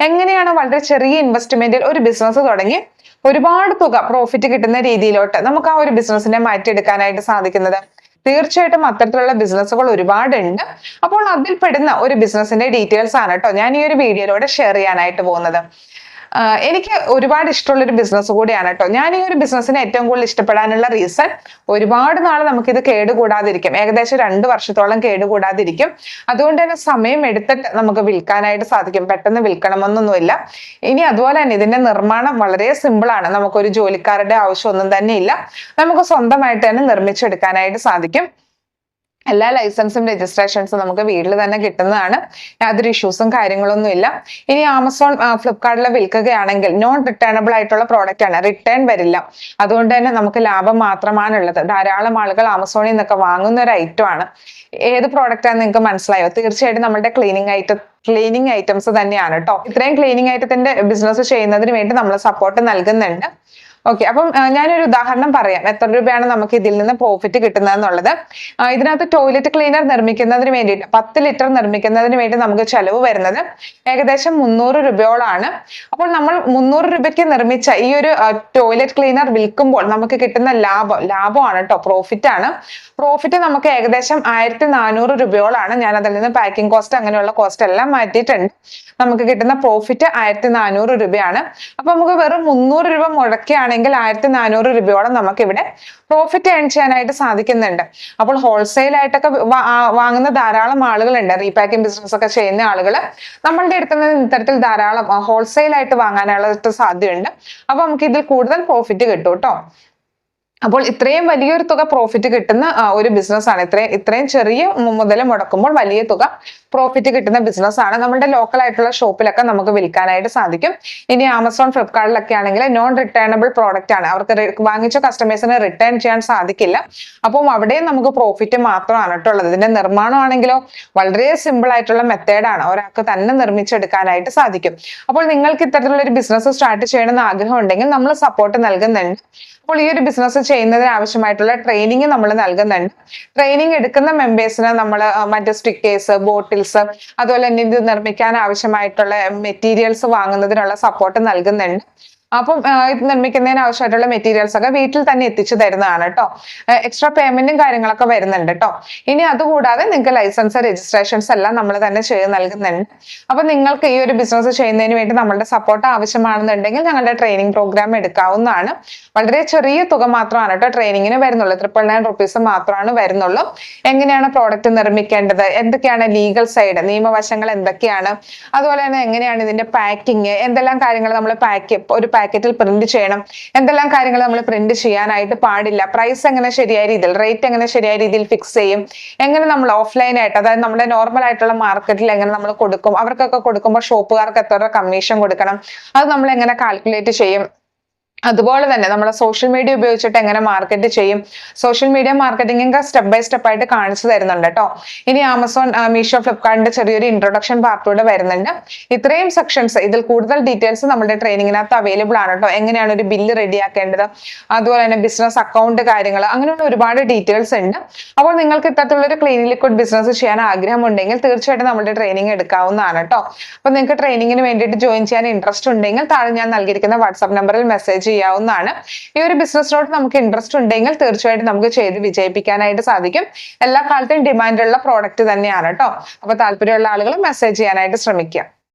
എങ്ങനെയാണ് വളരെ ചെറിയ ഇൻവെസ്റ്റ്മെന്റിൽ ഒരു ബിസിനസ് തുടങ്ങി ഒരുപാട് തുക പ്രോഫിറ്റ് കിട്ടുന്ന രീതിയിലോട്ട് നമുക്ക് ആ ഒരു ബിസിനസിനെ മാറ്റിയെടുക്കാനായിട്ട് സാധിക്കുന്നത്? തീർച്ചയായിട്ടും അത്തരത്തിലുള്ള ബിസിനസ്സുകൾ ഒരുപാടുണ്ട്. അപ്പോൾ അതിൽ പെടുന്ന ഒരു ബിസിനസിന്റെ ഡീറ്റെയിൽസ് ആണ് കേട്ടോ ഞാൻ ഈ ഒരു വീഡിയോയിലൂടെ ഷെയർ ചെയ്യാനായിട്ട് പോകുന്നത്. എനിക്ക് ഒരുപാട് ഇഷ്ടമുള്ള ഒരു ബിസിനസ് കൂടിയാണ് കേട്ടോ. ഞാൻ ഈ ഒരു ബിസിനസ്സിനെ ഏറ്റവും കൂടുതൽ ഇഷ്ടപ്പെടാനുള്ള റീസൺ, ഒരുപാട് നാൾ നമുക്കിത് കേടുകൂടാതിരിക്കും, ഏകദേശം 2 വർഷത്തോളം കേടുകൂടാതിരിക്കും. അതുകൊണ്ട് തന്നെ സമയം എടുത്തിട്ട് നമുക്ക് വിൽക്കാനായിട്ട് സാധിക്കും. പെട്ടെന്ന് വിൽക്കണമെന്നൊന്നുമില്ല. ഇനി അതുപോലെ തന്നെ ഇതിന്റെ നിർമ്മാണം വളരെ സിമ്പിൾ ആണ്. നമുക്കൊരു ജോലിക്കാരുടെ ആവശ്യമൊന്നും തന്നെ ഇല്ല. നമുക്ക് സ്വന്തമായിട്ട് തന്നെ നിർമ്മിച്ചെടുക്കാനായിട്ട് സാധിക്കും. എല്ലാ ലൈസൻസും രജിസ്ട്രേഷൻസും നമുക്ക് വീട്ടിൽ തന്നെ കിട്ടുന്നതാണ്. യാതൊരു ഇഷ്യൂസും കാര്യങ്ങളൊന്നും ഇല്ല. ഇനി ആമസോൺ ഫ്ലിപ്കാർട്ടിൽ വിൽക്കുകയാണെങ്കിൽ നോൺ റിട്ടേണബിൾ ആയിട്ടുള്ള പ്രോഡക്റ്റ് ആണ്, റിട്ടേൺ വരില്ല. അതുകൊണ്ട് തന്നെ നമുക്ക് ലാഭം മാത്രമാണുള്ളത്. ധാരാളം ആളുകൾ ആമസോണിൽ നിന്നൊക്കെ വാങ്ങുന്ന ഒരു ഐറ്റം ആണ്. ഏത് പ്രോഡക്റ്റ് ആണെന്ന് നിങ്ങൾക്ക് മനസ്സിലായോ? തീർച്ചയായിട്ടും നമ്മുടെ ക്ലീനിങ് ഐറ്റംസ് തന്നെയാണ് കേട്ടോ. ഇത്രയും ക്ലീനിങ് ഐറ്റത്തിന്റെ ബിസിനസ് ചെയ്യുന്നതിന് വേണ്ടി നമ്മൾ സപ്പോർട്ട് നൽകുന്നുണ്ട്. ഓക്കെ, അപ്പം ഞാനൊരു ഉദാഹരണം പറയാം, എത്ര രൂപയാണ് നമുക്ക് ഇതിൽ നിന്ന് പ്രോഫിറ്റ് കിട്ടുന്നത് എന്നുള്ളത്. ഇതിനകത്ത് ടോയ്ലറ്റ് ക്ലീനർ നിർമ്മിക്കുന്നതിന് വേണ്ടിയിട്ട് 10 ലിറ്റർ നിർമ്മിക്കുന്നതിന് വേണ്ടി നമുക്ക് ചെലവ് വരുന്നത് ഏകദേശം 300 രൂപയോളാണ്. അപ്പോൾ നമ്മൾ 300 രൂപയ്ക്ക് നിർമ്മിച്ച ഈ ഒരു ടോയ്ലറ്റ് ക്ലീനർ വിൽക്കുമ്പോൾ നമുക്ക് കിട്ടുന്ന ലാഭമാണ് കേട്ടോ, പ്രോഫിറ്റ് ആണ്. പ്രോഫിറ്റ് നമുക്ക് ഏകദേശം 1400 രൂപയോളാണ്. ഞാൻ അതിൽ നിന്ന് പാക്കിംഗ് കോസ്റ്റ് അങ്ങനെയുള്ള കോസ്റ്റ് എല്ലാം മാറ്റിയിട്ടുണ്ട്. നമുക്ക് കിട്ടുന്ന പ്രോഫിറ്റ് 1400 രൂപയാണ്. അപ്പൊ നമുക്ക് വെറും 300 രൂപ മുടക്കിയാണെങ്കിൽ 1400 രൂപയോളം നമുക്ക് ഇവിടെ പ്രോഫിറ്റ് ഏൺ ചെയ്യാനായിട്ട് സാധിക്കുന്നുണ്ട്. അപ്പോൾ ഹോൾസെയിൽ ആയിട്ടൊക്കെ വാങ്ങുന്ന ധാരാളം ആളുകളുണ്ട്, റീപാക്കിംഗ് ബിസിനസ് ഒക്കെ ചെയ്യുന്ന ആളുകൾ. നമ്മളുടെ അടുത്ത് നിന്ന് ഇത്തരത്തിൽ ധാരാളം ഹോൾസെയിൽ ആയിട്ട് വാങ്ങാനുള്ള സാധ്യതയുണ്ട്. അപ്പൊ നമുക്ക് ഇതിൽ കൂടുതൽ പ്രോഫിറ്റ് കിട്ടും കേട്ടോ. അപ്പോൾ ഇത്രയും വലിയൊരു തുക പ്രോഫിറ്റ് കിട്ടുന്ന ഒരു ബിസിനസ്സാണ്. ഇത്രയും ചെറിയ മുതൽ മുടക്കുമ്പോൾ വലിയ തുക പ്രോഫിറ്റ് കിട്ടുന്ന ബിസിനസ്സാണ്. നമ്മുടെ ലോക്കൽ ആയിട്ടുള്ള ഷോപ്പിലൊക്കെ നമുക്ക് വിൽക്കാനായിട്ട് സാധിക്കും. ഇനി ആമസോൺ ഫ്ലിപ്കാർട്ടിലൊക്കെ ആണെങ്കിൽ നോൺ റിട്ടേണബിൾ പ്രോഡക്റ്റ് ആണ്. അവർക്ക് വാങ്ങിച്ച കസ്റ്റമേഴ്സിന് റിട്ടേൺ ചെയ്യാൻ സാധിക്കില്ല. അപ്പം അവിടെയും നമുക്ക് പ്രോഫിറ്റ് മാത്രമാണ് കേട്ടോ ഉള്ളത്. ഇതിന്റെ നിർമ്മാണമാണെങ്കിലോ വളരെ സിമ്പിൾ ആയിട്ടുള്ള മെത്തേഡാണ്, ഒരാൾക്ക് തന്നെ നിർമ്മിച്ചെടുക്കാനായിട്ട് സാധിക്കും. അപ്പോൾ നിങ്ങൾക്ക് ഇത്തരത്തിലുള്ള ഒരു ബിസിനസ് സ്റ്റാർട്ട് ചെയ്യണമെന്ന് ആഗ്രഹം ഉണ്ടെങ്കിൽ നമ്മൾ സപ്പോർട്ട് നൽകുന്നുണ്ട്. അപ്പോൾ ഈ ഒരു ബിസിനസ് ചെയ്യുന്നതിന് ആവശ്യമായിട്ടുള്ള ട്രെയിനിങ് നമ്മൾ നൽകുന്നുണ്ട്. ട്രെയിനിങ് എടുക്കുന്ന മെമ്പേഴ്സിന് നമ്മൾ മറ്റ് സ്റ്റിക്കേഴ്സ്, ബോട്ടിൽസ്, അതുപോലെ തന്നെ ഇത് നിർമ്മിക്കാൻ ആവശ്യമായിട്ടുള്ള മെറ്റീരിയൽസ് വാങ്ങുന്നതിനുള്ള സപ്പോർട്ട് നൽകുന്നുണ്ട്. അപ്പം ഇത് നിർമ്മിക്കുന്നതിന് ആവശ്യമായിട്ടുള്ള മെറ്റീരിയൽസ് ഒക്കെ വീട്ടിൽ തന്നെ എത്തിച്ചു തരുന്നതാണ് കേട്ടോ. എക്സ്ട്രാ പേയ്മെന്റും കാര്യങ്ങളൊക്കെ വരുന്നുണ്ട് കേട്ടോ. ഇനി അതുകൂടാതെ നിങ്ങൾക്ക് ലൈസൻസ്, രജിസ്ട്രേഷൻസ് എല്ലാം നമ്മൾ തന്നെ ചെയ്ത് നൽകുന്നുണ്ട്. അപ്പൊ നിങ്ങൾക്ക് ഈ ഒരു ബിസിനസ് ചെയ്യുന്നതിന് വേണ്ടി നമ്മളുടെ സപ്പോർട്ട് ആവശ്യമാണെന്നുണ്ടെങ്കിൽ ഞങ്ങളുടെ ട്രെയിനിങ് പ്രോഗ്രാം എടുക്കാവുന്നതാണ്. വളരെ ചെറിയ തുക മാത്രമാണ് കേട്ടോ ട്രെയിനിങ്ങിന് വരുന്നുള്ളൂ. 999 റുപ്പീസ് മാത്രമാണ് വരുന്നുള്ളൂ. എങ്ങനെയാണ് പ്രോഡക്റ്റ് നിർമ്മിക്കേണ്ടത്, എന്തൊക്കെയാണ് ലീഗൽ സൈഡ്, നിയമവശങ്ങൾ എന്തൊക്കെയാണ്, അതുപോലെ തന്നെ എങ്ങനെയാണ് ഇതിന്റെ പാക്കിങ്, എന്തെല്ലാം കാര്യങ്ങൾ നമ്മൾ ഒരു പാക്കറ്റിൽ പ്രിന്റ് ചെയ്യണം, എന്തെല്ലാം കാര്യങ്ങൾ നമ്മൾ പ്രിന്റ് ചെയ്യാനായിട്ട് പാടില്ല, പ്രൈസ് എങ്ങനെ ശരിയായ രീതിയിൽ, റേറ്റ് എങ്ങനെ ശരിയായ രീതിയിൽ ഫിക്സ് ചെയ്യും, എങ്ങനെ നമ്മൾ ഓഫ്ലൈൻ ആയിട്ട്, അതായത് നമ്മുടെ നോർമൽ ആയിട്ടുള്ള മാർക്കറ്റിൽ എങ്ങനെ നമ്മൾ കൊടുക്കും, അവർക്കൊക്കെ കൊടുക്കുമ്പോൾ ഷോപ്പുകാർക്ക് എത്ര കമ്മീഷൻ കൊടുക്കണം, അത് നമ്മൾ എങ്ങനെ കാൽക്കുലേറ്റ് ചെയ്യും, അതുപോലെ തന്നെ നമ്മൾ സോഷ്യൽ മീഡിയ ഉപയോഗിച്ചിട്ട് എങ്ങനെ മാർക്കറ്റ് ചെയ്യും, social media marketing step by step ആയിട്ട് കാണിച്ചു തരുന്നുണ്ട് കേട്ടോ. ഇനി ആമസോൺ, മീഷോ, ഫ്ലിപ്കാർട്ടിന്റെ ചെറിയൊരു ഇൻട്രൊഡക്ഷൻ പാർട്ടൂടെ വരുന്നുണ്ട്. ഇത്രയും സെക്ഷൻസ്, ഇതിൽ കൂടുതൽ ഡീറ്റെയിൽസ് നമ്മുടെ ട്രെയിനിങ്ങിനകത്ത് അവൈലബിൾ ആണ് കേട്ടോ. എങ്ങനെയാണ് ഒരു ബില്ല് റെഡിയാക്കേണ്ടത്, അതുപോലെ തന്നെ ബിസിനസ് അക്കൗണ്ട് കാര്യങ്ങൾ, അങ്ങനെയുള്ള ഒരുപാട് ഡീറ്റെയിൽസ് ഉണ്ട്. അപ്പോൾ നിങ്ങൾക്ക് ഇത്തരത്തിലുള്ള ഒരു ക്ലീൻ ലിക്വിഡ് ബിസിനസ് ചെയ്യാൻ ആഗ്രഹമുണ്ടെങ്കിൽ തീർച്ചയായിട്ടും നമ്മുടെ ട്രെയിനിങ് എടുക്കാവുന്നതാണ് കേട്ടോ. അപ്പോൾ നിങ്ങൾക്ക് ട്രെയിനിങ്ങിന് വേണ്ടിയിട്ട് ജോയിൻ ചെയ്യാൻ ഇൻട്രസ്റ്റ് ഉണ്ടെങ്കിൽ താഴെ ഞാൻ നൽകിയിരിക്കുന്ന വാട്സ്ആപ്പ് നമ്പറിൽ മെസ്സേജ് ചെയ്യാവുന്നതാണ്. ഈ ഒരു ബിസിനസ്സിനോട് നമുക്ക് ഇൻട്രസ്റ്റ് ഉണ്ടെങ്കിൽ തീർച്ചയായിട്ടും നമുക്ക് ചെയ്ത് വിജയിപ്പിക്കാനായിട്ട് സാധിക്കും. എല്ലാ കാലത്തും ഡിമാൻഡുള്ള പ്രോഡക്റ്റ് തന്നെയാണ് കേട്ടോ. അപ്പൊ താല്പര്യമുള്ള ആളുകൾ മെസ്സേജ് ചെയ്യാനായിട്ട് ശ്രമിക്കുക.